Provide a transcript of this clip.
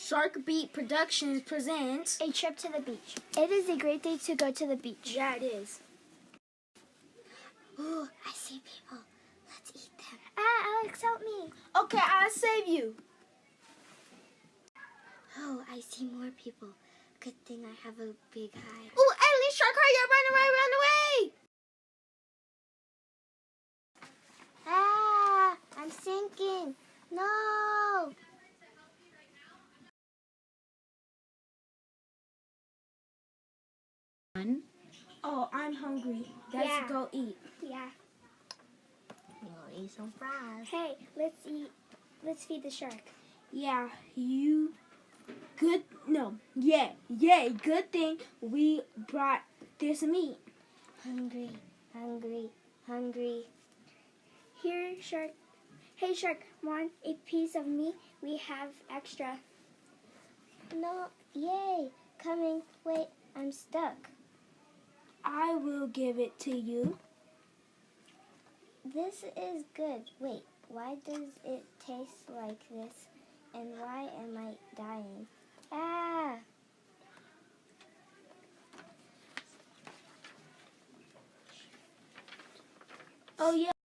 Shark Beat Productions presents A Trip to the Beach. It is a great day to go to the beach. Yeah, it is. Ooh, I see people. Let's eat them. Ah, Alex, help me. Okay, I'll save you. Oh, I see more people. Good thing I have a big hide. Ooh, Ellie, shark, hurry up, run away! Ah, I'm sinking. No. Oh, I'm hungry. Let's go eat. Yeah. We'll eat some fries. Hey, let's eat. Let's feed the shark. Yeah, good thing we brought this meat. Hungry, hungry, hungry. Here, shark. Hey, shark, want a piece of meat? We have extra. No, yay. Coming. Wait, I'm stuck. I will give it to you. This is good. Wait, why does it taste like this? And why am I dying? Ah! Oh, yeah.